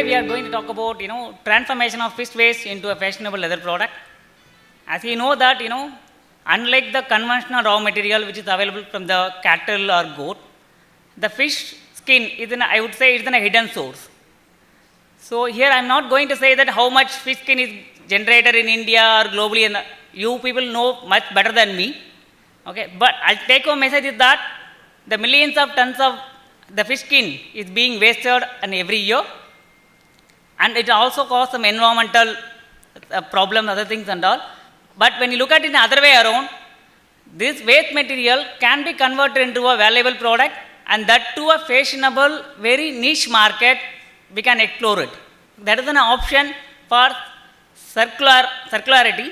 Today we are going to talk about, transformation of fish waste into a fashionable leather product. As you know that, unlike the conventional raw material which is available from the cattle or goat, the fish skin is I would say, it's a hidden source. So here I am not going to say that how much fish skin is generated in India or globally, and you people know much better than me. Okay, but I'll take home message is that the millions of tons of the fish skin is being wasted every year, and it also causes some environmental problems, other things and all. But when you look at it the other way around, this waste material can be converted into a valuable product, and that to a fashionable, very niche market, we can explore it. That is an option for circularity.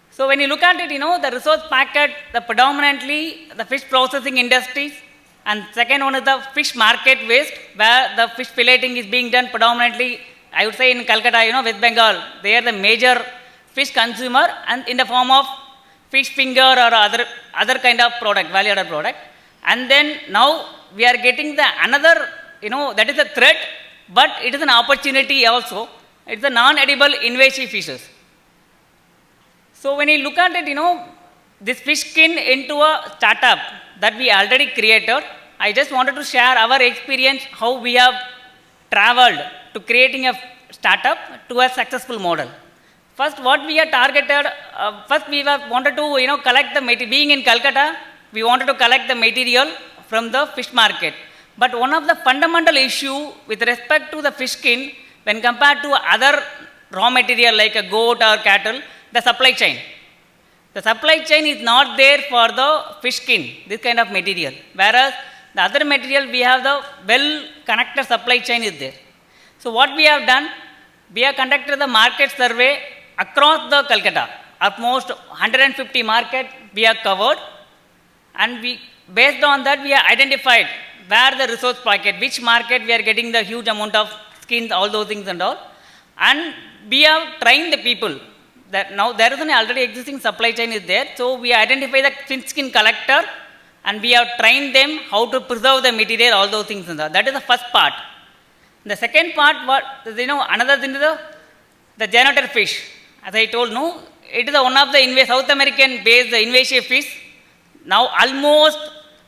So when you look at it, the resource packet, predominantly the fish processing industries, and second one is the fish market waste, where the fish filleting is being done predominantly, I would say in Calcutta, West Bengal, they are the major fish consumer, and in the form of fish finger or other kind of product, value-added product. And then now we are getting the another, that is a threat, but it is an opportunity also. It's the non-edible invasive fishes. So when you look at it, this fish skin into a startup that we already created, I just wanted to share our experience, how we have traveled to creating a startup to a successful model. First, what we are targeted, first we wanted to, collect the material. Being in Calcutta, we wanted to collect the material from the fish market. But one of the fundamental issue with respect to the fish skin, when compared to other raw material like a goat or cattle, the supply chain. The supply chain is not there for the fish skin, this kind of material. Whereas the other material, we have the well-connected supply chain is there. So what we have done, we have conducted the market survey across the Calcutta. Almost 150 markets we have covered, and based on that we have identified where the resource packet, which market we are getting the huge amount of skins, all those things and all. And we have trained the people. That now there is an already existing supply chain is there, so we identify the fish skin collector, and we have trained them how to preserve the material, all those things and all. That is the first part. The second part, another thing is the janitor fish. As I told, it is one of the South American based invasive fish. Now almost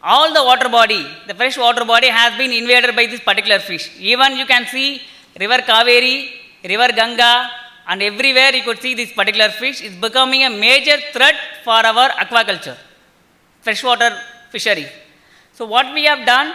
all the water body, the fresh water body has been invaded by this particular fish. Even you can see river Kaveri, river Ganga, and everywhere you could see this particular fish is becoming a major threat for our aquaculture, freshwater fishery. So what we have done,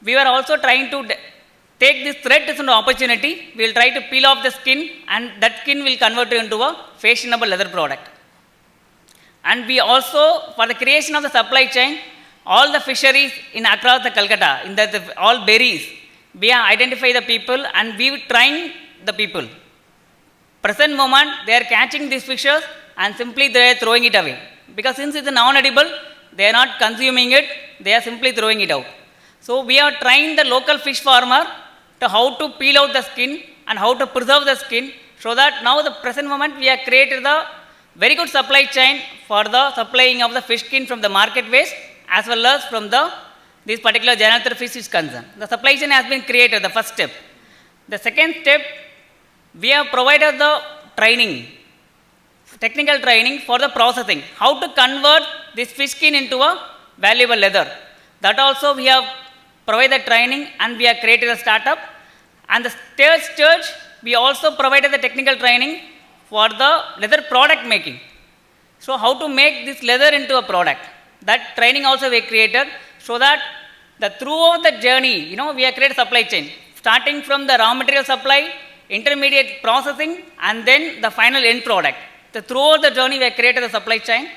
we were also trying to take this threat as an opportunity. We will try to peel off the skin, and that skin will convert into a fashionable leather product. And we also, for the creation of the supply chain, all the fisheries across the Calcutta, all berries, we have identified the people, and we train the people. Present moment, they are catching these fishes and simply they are throwing it away. Because since it is non-edible, they are not consuming it, they are simply throwing it out. So we have trained the local fish farmer to how to peel out the skin and how to preserve the skin, so that now the present moment we have created the very good supply chain for the supplying of the fish skin from the market waste as well as from this particular janitor fish is concerned. The supply chain has been created, the first step. The second step, we have provided the training, technical training for the processing, how to convert this fish skin into a valuable leather. That also we have provided training, and we have created a startup. And the third stage, we also provided the technical training for the leather product making. So how to make this leather into a product. That training also we created, so that throughout the journey, we have created supply chain, starting from the raw material supply, intermediate processing, and then the final end product. Throughout the journey, we have created a supply chain.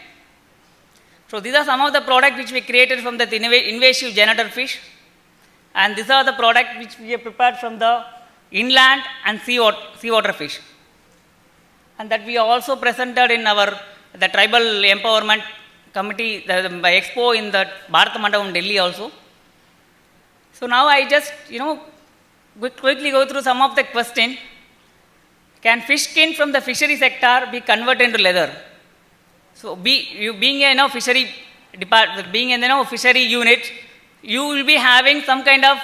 So these are some of the products which we created from the invasive janitor fish. And these are the products which we have prepared from the inland and seawater fish. And that we also presented in the tribal empowerment committee, the expo in the Bharat Mandapam, Delhi also. So now I just, quickly go through some of the questions. Can fish skin from the fishery sector be converted into leather? So being a fishery department, being a fishery unit, you will be having some kind of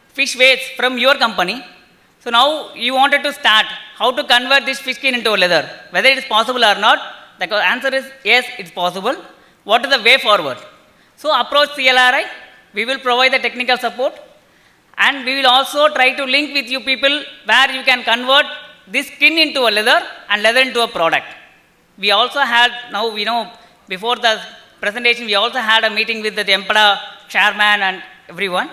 fish waste from your company, So now you wanted to start how to convert this fish skin into a leather. Whether it is possible or not, the answer is yes, it's possible. What is the way forward? So approach CLRI, we will provide the technical support, and we will also try to link with you people where you can convert this skin into a leather and leather into a product. We also had, now we know, before the presentation, we also had a meeting with the MPEDA chairman and everyone.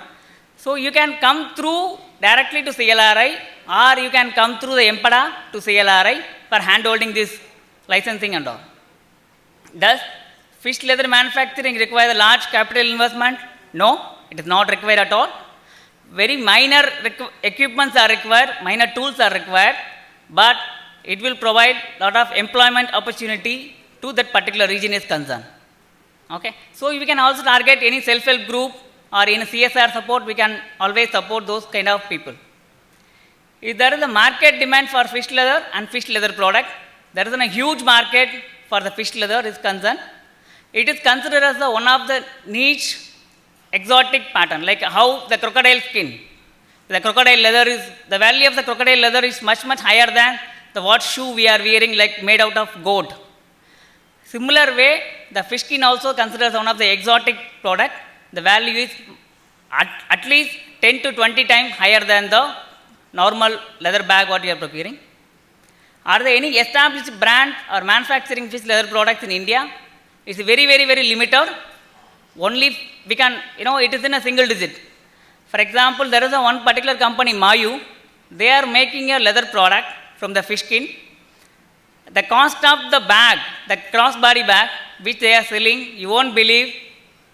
So you can come through directly to CLRI, or you can come through the MPEDA to CLRI for hand-holding this licensing and all. Does fish leather manufacturing require a large capital investment? No, it is not required at all. Very minor equipments are required, minor tools are required, but it will provide a lot of employment opportunity to that particular region is concerned. Okay? So we can also target any self-help group or in CSR support, we can always support those kind of people. If there is a market demand for fish leather and fish leather product, there is a huge market for the fish leather is concerned. It is considered as one of the niche exotic pattern, like how the crocodile skin. The crocodile leather is, the value of the crocodile leather is much, much higher than the what shoe we are wearing, like made out of goat. Similar way, the fish skin also considered one of the exotic product. The value is at least 10 to 20 times higher than the normal leather bag what you are procuring. Are there any established brand or manufacturing fish leather products in India? It's very, very, very limited. Only we can, it is in a single digit. For example, there is one particular company, Mayu. They are making a leather product from the fish skin. The cost of the bag, the crossbody bag, which they are selling, you won't believe,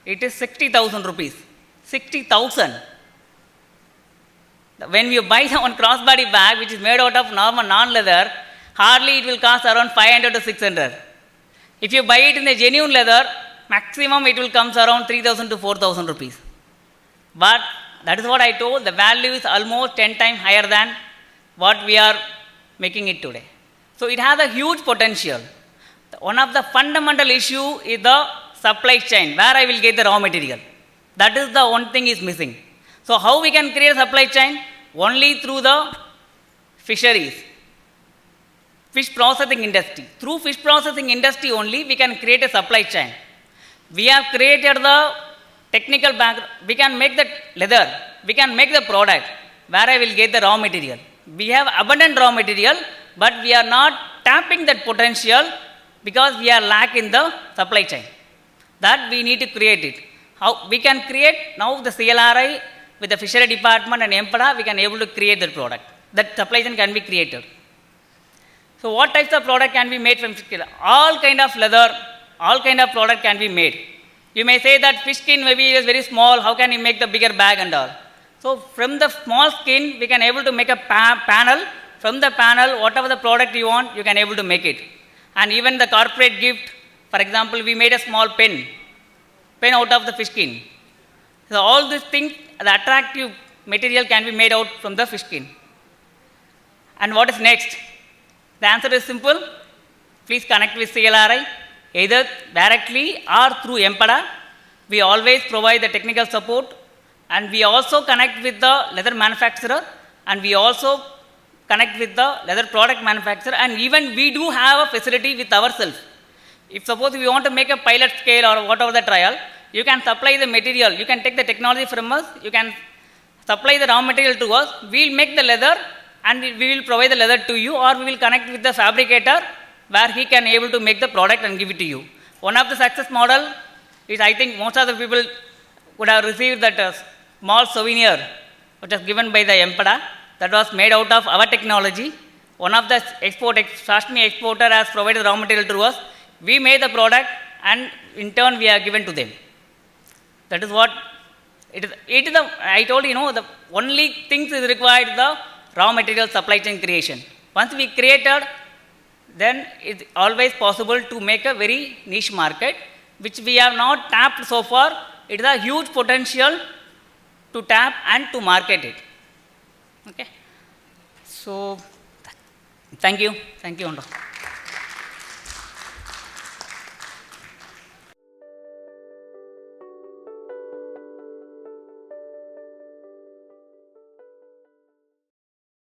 it is 60,000 rupees. 60,000. When you buy one crossbody bag, which is made out of normal non-leather, hardly it will cost around 500 to 600. If you buy it in a genuine leather, maximum it will come around 3,000 to 4,000 rupees. But that is what I told, the value is almost 10 times higher than what we are making it today. So it has a huge potential. One of the fundamental issue is the supply chain, where I will get the raw material. That is the one thing is missing. So how we can create a supply chain? Only through the fisheries, fish processing industry. Through fish processing industry only we can create a supply chain. We have created the technical background. We can make the leather. We can make the product. Where I will get the raw material. We have abundant raw material, but we are not tapping that potential because we are lacking the supply chain. That we need to create it. How we can create now the CLRI with the fishery department and MPEDA, we can able to create that product. That supply chain can be created. So what types of product can be made from fish skin? All kind of leather, all kind of product can be made. You may say that fish skin maybe is very small, how can you make the bigger bag and all? So from the small skin, we can able to make a panel. From the panel, whatever the product you want, you can able to make it. And even the corporate gift, for example, we made a small pen out of the fish skin. So all these things, the attractive material can be made out from the fish skin. And what is next? The answer is simple. Please connect with CLRI, either directly or through MPEDA. We always provide the technical support, and we also connect with the leather manufacturer, and we also connect with the leather product manufacturer, and even we do have a facility with ourselves. If suppose we want to make a pilot scale or whatever the trial, you can supply the material, you can take the technology from us, you can supply the raw material to us, we will make the leather and we will provide the leather to you, or we will connect with the fabricator where he can able to make the product and give it to you. One of the success model is, I think most of the people would have received that small souvenir which was given by the MPEDA that was made out of our technology. One of the fashion exporter has provided raw material to us. We made the product and in turn we are given to them. That is what it is. I told you, the only things is required the raw material supply chain creation. Once we created, then it's always possible to make a very niche market, which we have not tapped so far. It is a huge potential to tap and to market it. Okay. So, thank you. Thank you, Hondo.